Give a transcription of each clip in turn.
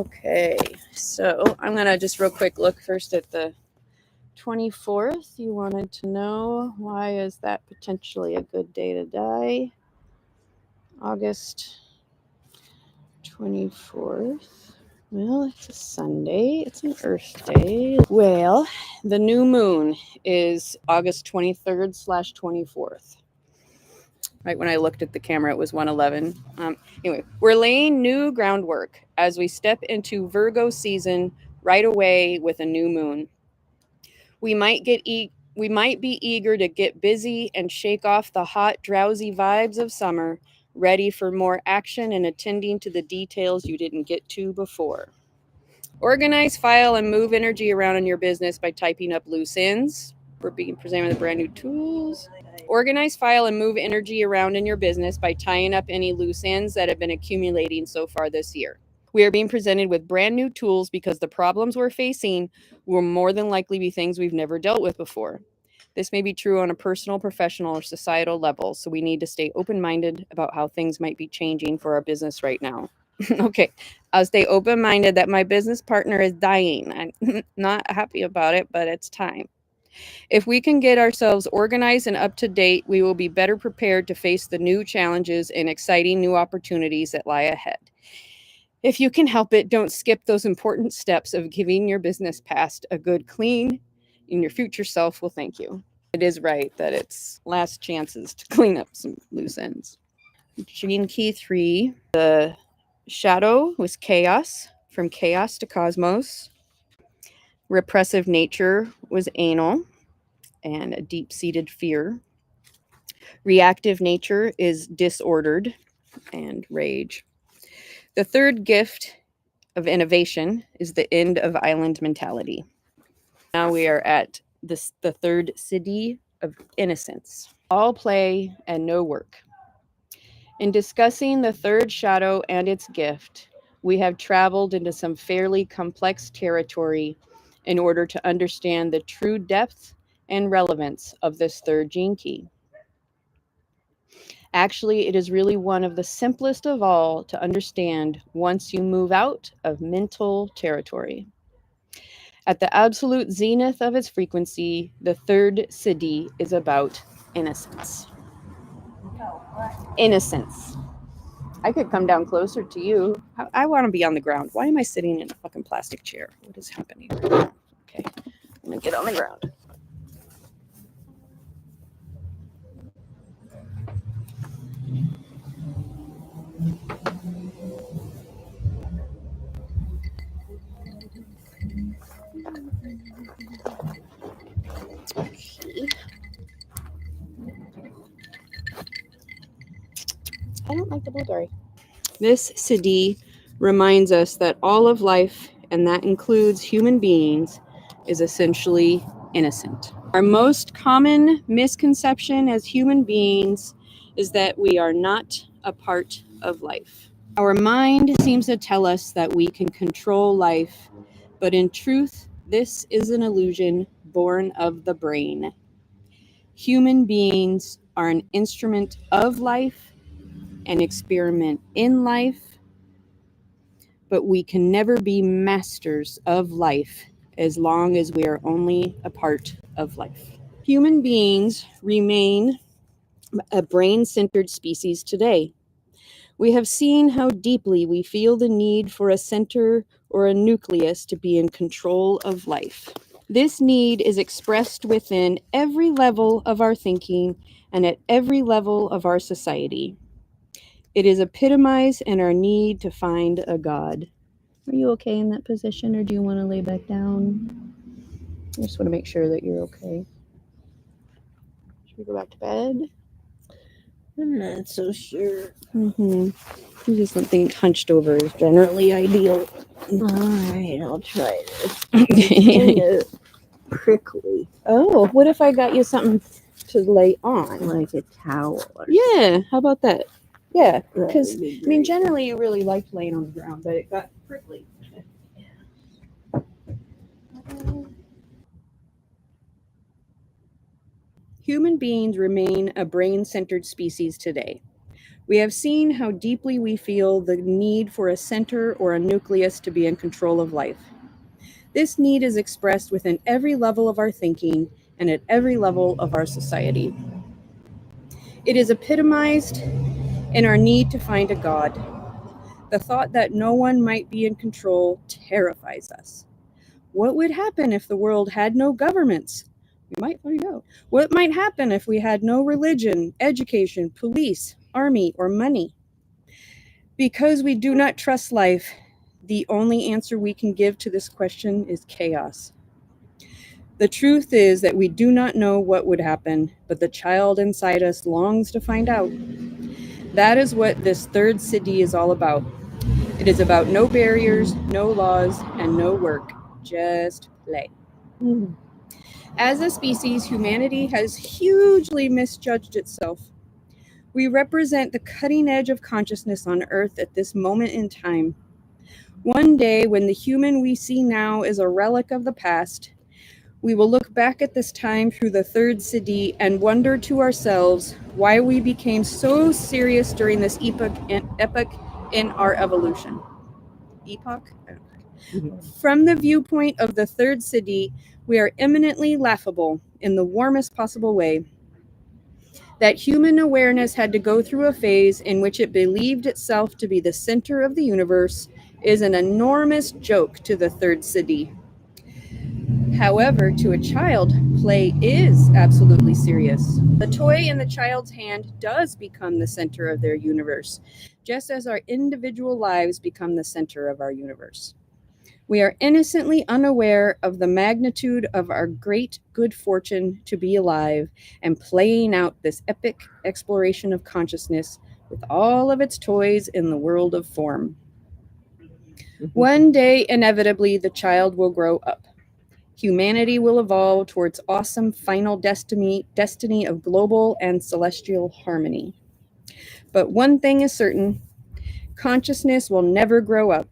Okay, so I'm going to just real quick look first at the 24th. You wanted to know why is that potentially a good day to die? August 24th. Well, it's a Sunday. It's an Earth Day. Well, the new moon is August 23rd/24th. Right when I looked at the camera, it was 1:11. Anyway, we're laying new groundwork as we step into Virgo season right away with a new moon. We might be eager to get busy and shake off the hot, drowsy vibes of summer, ready for more action and attending to the details you didn't get to before. Organize, file, and move energy around in your business by typing up loose ends. We're being presented with brand new tools. Organize, file, and move energy around in your business by tying up any loose ends that have been accumulating so far this year. We are being presented with brand new tools because the problems we're facing will more than likely be things we've never dealt with before. This may be true on a personal, professional, or societal level, so we need to stay open-minded about how things might be changing for our business right now. Okay, I'll stay open-minded that my business partner is dying. I'm not happy about it, but it's time. If we can get ourselves organized and up to date, we will be better prepared to face the new challenges and exciting new opportunities that lie ahead. If you can help it, don't skip those important steps of giving your business past a good clean, and your future self will thank you. It is right that it's last chances to clean up some loose ends. Gene Key 3, the shadow was chaos, from chaos to cosmos. Repressive nature was anal and a deep-seated fear. Reactive nature is disordered and rage. The third gift of innovation is the end of island mentality. Now we are at the third siddhi of innocence. All play and no work. In discussing the third shadow and its gift, we have traveled into some fairly complex territory in order to understand the true depth and relevance of this third gene key. Actually, it is really one of the simplest of all to understand once you move out of mental territory. At the absolute zenith of its frequency, the third siddhi is about innocence. Innocence. I could come down closer to you. I want to be on the ground. Why am I sitting in a fucking plastic chair? What is happening right now? Okay, I'm gonna get on the ground. Okay. I don't like the blueberry. This siddhi reminds us that all of life, and that includes human beings, is essentially innocent. Our most common misconception as human beings is that we are not a part of life. Our mind seems to tell us that we can control life, but in truth, this is an illusion born of the brain. Human beings are an instrument of life, an experiment in life, but we can never be masters of life as long as we are only a part of life. Human beings remain a brain-centered species today. We have seen how deeply we feel the need for a center or a nucleus to be in control of life. This need is expressed within every level of our thinking and at every level of our society. It is epitomized in our need to find a God. Are you okay in that position, or do you want to lay back down? I just want to make sure that you're okay. Should we go back to bed? I'm not so sure. Just something hunched over is generally ideal. Alright, I'll try this. Kind of prickly. Oh, what if I got you something to lay on? Like a towel. Yeah, how about that? Yeah, That because, would be I mean, great. generally you really liked laying on the ground, but it got prickly. Human beings remain a brain-centered species today. We have seen how deeply we feel the need for a center or a nucleus to be in control of life. This need is expressed within every level of our thinking and at every level of our society. It is epitomized in our need to find a God. The thought that no one might be in control terrifies us. What would happen if the world had no governments? We might find out. What might happen if we had no religion, education, police, army, or money? Because we do not trust life, the only answer we can give to this question is chaos. The truth is that we do not know what would happen, but the child inside us longs to find out. That is what this third city is all about. It is about no barriers, no laws, and no work. Just play. As a species, humanity has hugely misjudged itself. We represent the cutting edge of consciousness on Earth at this moment in time. One day, when the human we see now is a relic of the past, we will look back at this time through the third Siddhi and wonder to ourselves why we became so serious during this epoch in our evolution. Epoch? From the viewpoint of the third Siddhi, we are eminently laughable in the warmest possible way. That human awareness had to go through a phase in which it believed itself to be the center of the universe is an enormous joke to the third Siddhi. However, to a child, play is absolutely serious. The toy in the child's hand does become the center of their universe, just as our individual lives become the center of our universe. We are innocently unaware of the magnitude of our great good fortune to be alive and playing out this epic exploration of consciousness with all of its toys in the world of form. One day, inevitably, the child will grow up. Humanity will evolve towards awesome final destiny of global and celestial harmony. But one thing is certain, consciousness will never grow up.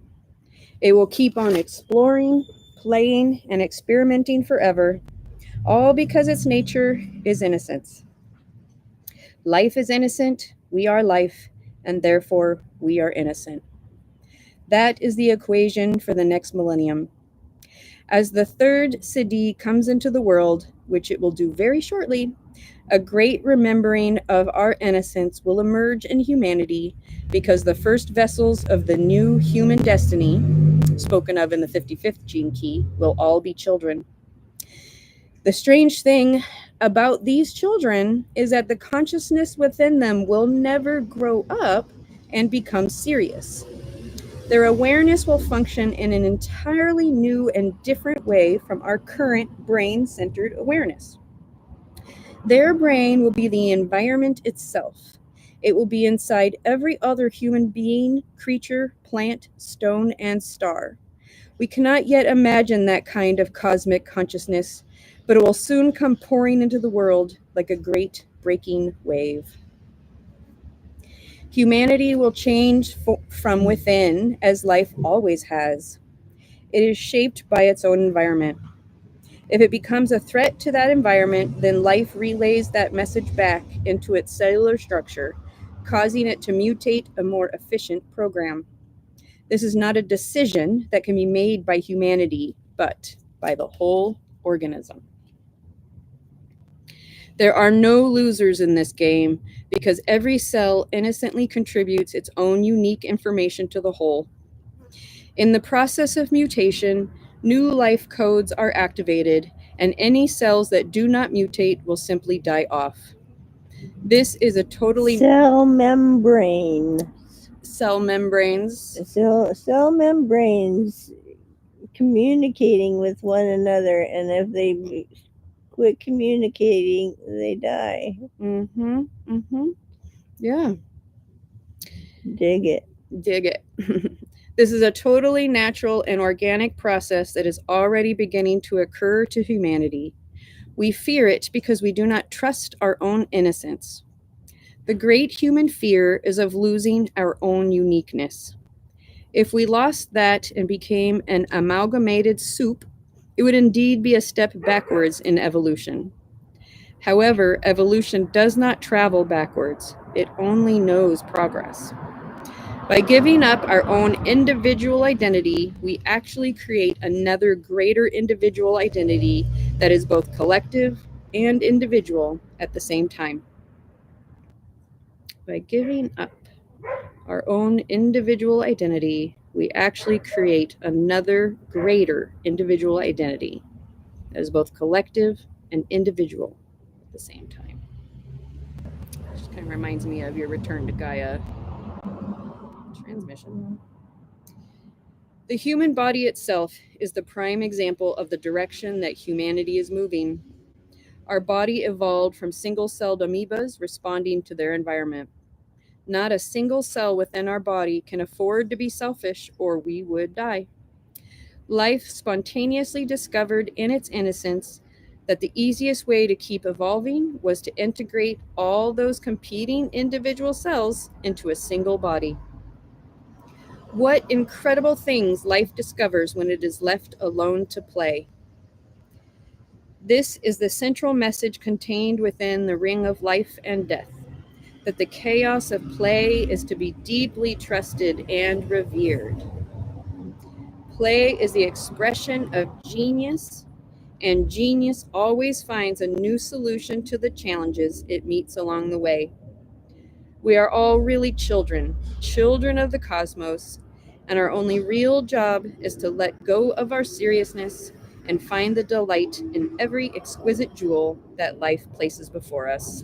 It will keep on exploring, playing, and experimenting forever, all because its nature is innocence. Life is innocent, we are life, and therefore we are innocent. That is the equation for the next millennium. As the third Siddhi comes into the world, which it will do very shortly, a great remembering of our innocence will emerge in humanity because the first vessels of the new human destiny, spoken of in the 55th gene key, will all be children. The strange thing about these children is that the consciousness within them will never grow up and become serious. Their awareness will function in an entirely new and different way from our current brain-centered awareness. Their brain will be the environment itself. It will be inside every other human being, creature, plant, stone, and star. We cannot yet imagine that kind of cosmic consciousness, but it will soon come pouring into the world like a great breaking wave. Humanity will change from within, as life always has. It is shaped by its own environment. If it becomes a threat to that environment, then life relays that message back into its cellular structure, causing it to mutate a more efficient program. This is not a decision that can be made by humanity, but by the whole organism. There are no losers in this game because every cell innocently contributes its own unique information to the whole. In the process of mutation, new life codes are activated, and any cells that do not mutate will simply die off. This is a totally Cell membrane. cell membranes. Cell membranes communicating with one another, and if they quit communicating, they die. Yeah. Dig it. This is a totally natural and organic process that is already beginning to occur to humanity. We fear it because we do not trust our own innocence. The great human fear is of losing our own uniqueness. If we lost that and became an amalgamated soup, it would indeed be a step backwards in evolution. However, evolution does not travel backwards. It only knows progress. By giving up our own individual identity, we actually create another greater individual identity that is both collective and individual at the same time. By giving up our own individual identity, we actually create another greater individual identity that is both collective and individual at the same time. Just kind of reminds me of your Return to Gaia transmission. The human body itself is the prime example of the direction that humanity is moving. Our body evolved from single-celled amoebas responding to their environment. Not a single cell within our body can afford to be selfish, or we would die. Life spontaneously discovered in its innocence that the easiest way to keep evolving was to integrate all those competing individual cells into a single body. What incredible things life discovers when it is left alone to play. This is the central message contained within the ring of life and death, that the chaos of play is to be deeply trusted and revered. Play is the expression of genius, and genius always finds a new solution to the challenges it meets along the way. We are all really children of the cosmos, and our only real job is to let go of our seriousness and find the delight in every exquisite jewel that life places before us.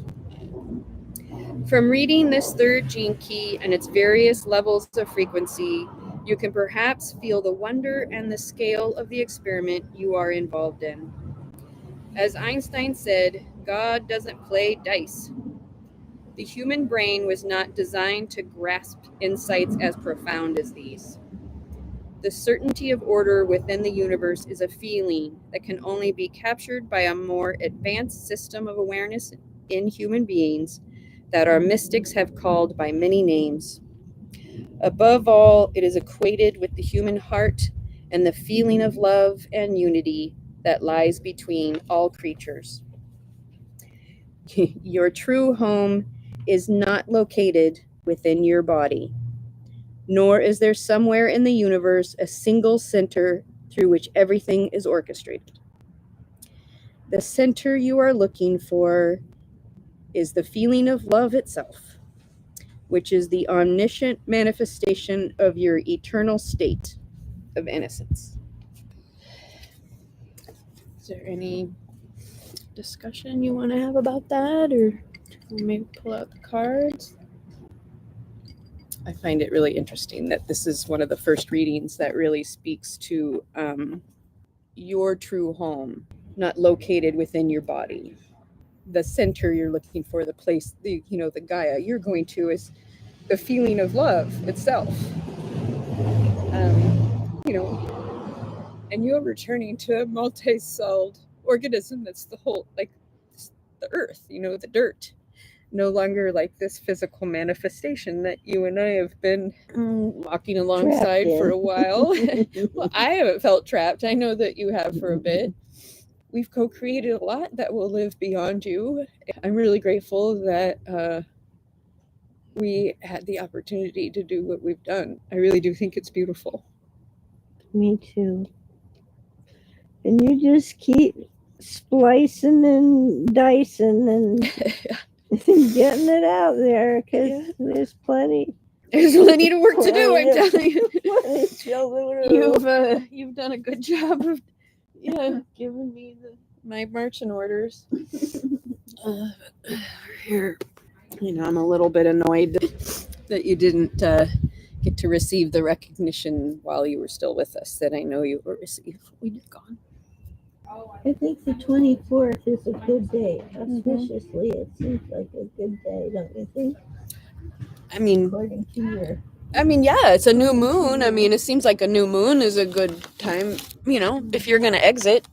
From reading this third gene key and its various levels of frequency, you can perhaps feel the wonder and the scale of the experiment you are involved in. As Einstein said, God doesn't play dice. The human brain was not designed to grasp insights as profound as these. The certainty of order within the universe is a feeling that can only be captured by a more advanced system of awareness in human beings that our mystics have called by many names. Above all, it is equated with the human heart and the feeling of love and unity that lies between all creatures. Your true home is not located within your body, nor is there somewhere in the universe a single center through which everything is orchestrated. The center you are looking for is the feeling of love itself, which is the omniscient manifestation of your eternal state of innocence. Is there any discussion you want to have about that, or maybe pull out the cards? I find it really interesting that this is one of the first readings that really speaks to your true home, not located within your body. The center you're looking for, the place, the Gaia you're going to, is the feeling of love itself. And you're returning to a multi-celled organism that's the whole, like the earth, the dirt. No longer like this physical manifestation that you and I have been walking alongside for a while. Well, I haven't felt trapped. I know that you have for a bit. We've co-created a lot that will live beyond you. I'm really grateful that we had the opportunity to do what we've done. I really do think it's beautiful. Me too. And you just keep splicing and dicing and getting it out there, because there's plenty. There's plenty of work to do, I'm telling you. You've done a good job of giving me my marching orders. Here, I'm a little bit annoyed that you didn't get to receive the recognition while you were still with us that I know you will receive. We'd have gone. I think the 24th is a good day. Auspiciously, it seems like a good day, don't you think? According to your... yeah, it's a new moon. It seems like a new moon is a good time, if you're going to exit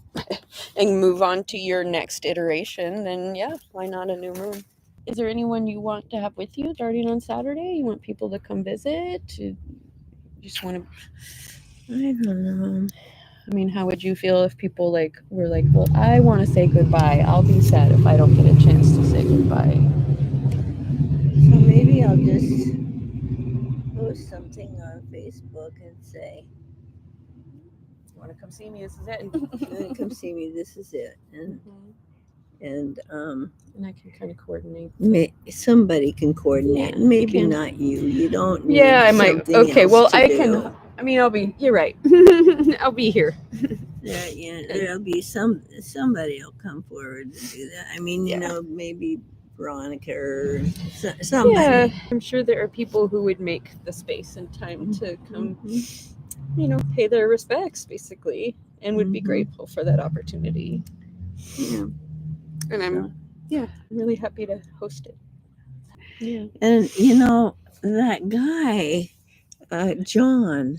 and move on to your next iteration, then why not a new moon? Is there anyone you want to have with you starting on Saturday? You want people to come visit? You just want to... I don't know. How would you feel if people were like, well, I want to say goodbye. I'll be sad if I don't get a chance to say goodbye. So maybe I'll just post something on Facebook and say, You want to come see me? This is it. come see me, this is it. And I can kind of coordinate. Somebody can coordinate. Yeah, maybe not you. You don't need I might. something Okay, else well, to I do. can. I mean, I'll be. You're right. I'll be here. There'll be somebody will come forward to do that. I mean, you know, maybe Veronica or somebody. Yeah, I'm sure there are people who would make the space and time to come, pay their respects, basically, and would be grateful for that opportunity. Yeah. And I'm really happy to host it. Yeah. And that guy, John,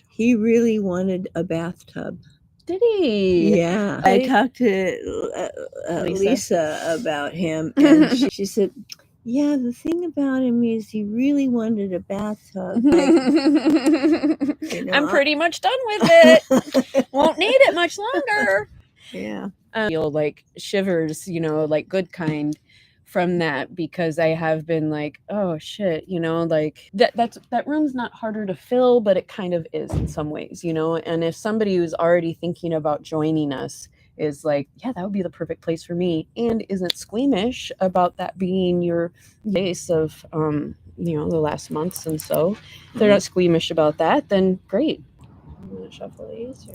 he really wanted a bathtub. Did he? Yeah. I talked to Lisa about him, and she said, yeah, the thing about him is he really wanted a bathtub. I'm pretty much done with it. Won't need it much longer. Yeah. Feel like shivers, like good kind from that, because I have been like, oh shit, like that room's not harder to fill, but it kind of is in some ways, and if somebody who's already thinking about joining us is like, yeah, that would be the perfect place for me, and isn't squeamish about that being your base of the last months, and so if they're not squeamish about that, then great. I'm gonna shuffle these.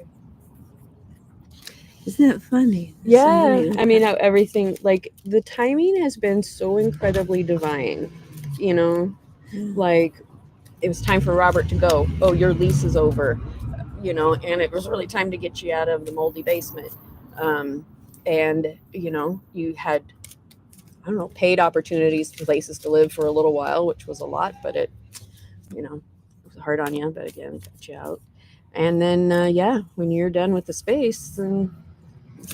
Isn't that funny? Yeah, I mean, how everything, like, the timing has been so incredibly divine, like, it was time for Robert to go. Oh, your lease is over, and it was really time to get you out of the moldy basement. And, you had, I don't know, paid opportunities for places to live for a little while, which was a lot, but it was hard on you, but again, it got you out. And then, when you're done with the space, then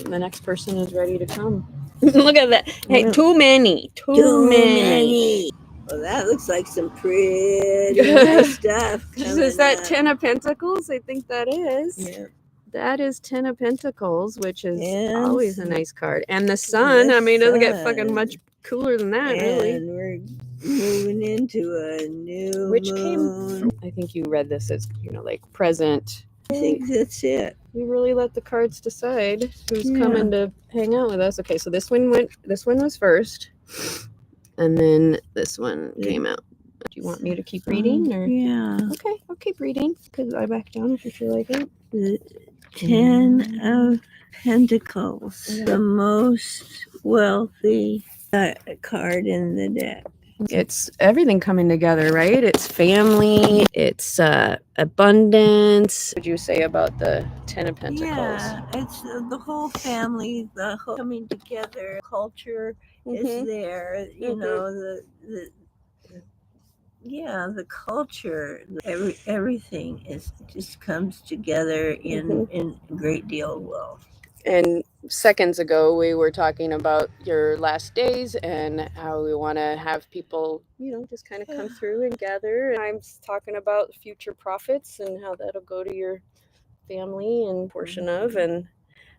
the next person is ready to come. Look at that. Hey, too many. Well, that looks like some pretty nice stuff. Is that 10 of Pentacles? I think that is. Yeah. That is 10 of Pentacles, which is always a nice card. And the sun, it doesn't get fucking much cooler than that, really. And we're moving into a new moon. I think you read this as, like present. I think that's it. We really let the cards decide who's coming to hang out with us. Okay, so this one was first, and then this one came out. Do you want me to keep reading? Or? Yeah. Okay, I'll keep reading, because I back down if you feel like it. The 10 of Pentacles, the most wealthy card in the deck. It's everything coming together, right? It's family, it's abundance. What would you say about the 10 of Pentacles? Yeah, it's the whole family, the whole coming together. Culture is there, the culture, everything just comes together in a great deal of wealth. And seconds ago, we were talking about your last days and how we want to have people, just kind of come through and gather. And I'm talking about future profits and how that'll go to your family and portion of. And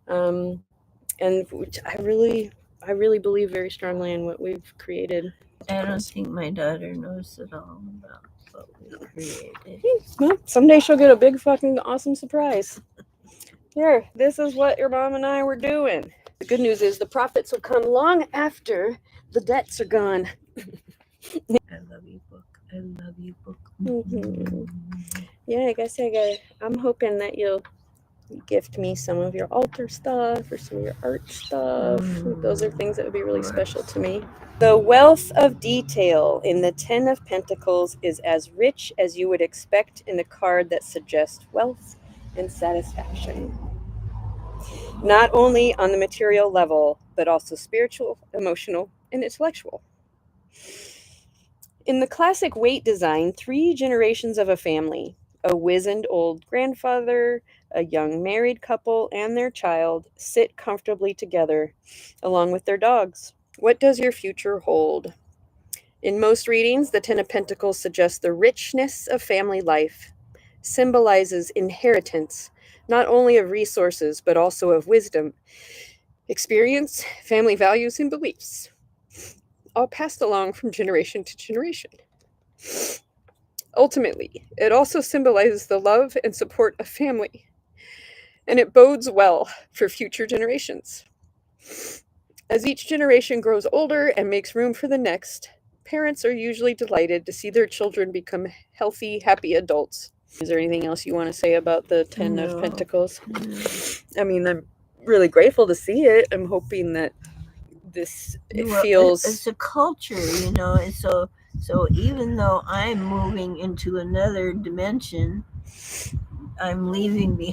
I really believe very strongly in what we've created. I don't think my daughter knows at all about what we created. Well, someday she'll get a big fucking awesome surprise. Here, this is what your mom and I were doing. The good news is the profits will come long after the debts are gone. I love you, book. I love you, book. Yeah, I guess I'm hoping that you'll gift me some of your altar stuff or some of your art stuff. Those are things that would be really special to me. The wealth of detail in the 10 of Pentacles is as rich as you would expect in a card that suggests wealth and satisfaction. Not only on the material level, but also spiritual, emotional, and intellectual. In the classic weight design, 3 generations of a family, a wizened old grandfather, a young married couple, and their child sit comfortably together, along with their dogs. What does your future hold? In most readings, the 10 of Pentacles suggests the richness of family life, symbolizes inheritance, not only of resources, but also of wisdom, experience, family values, and beliefs. all passed along from generation to generation. Ultimately, it also symbolizes the love and support of family, and it bodes well for future generations. As each generation grows older and makes room for the next, parents are usually delighted to see their children become healthy, happy adults. Is there anything else you want to say about the Ten of Pentacles? I mean, I'm really grateful to see it. I'm hoping that it feels... It's a culture, and so even though I'm moving into another dimension, I'm leaving behind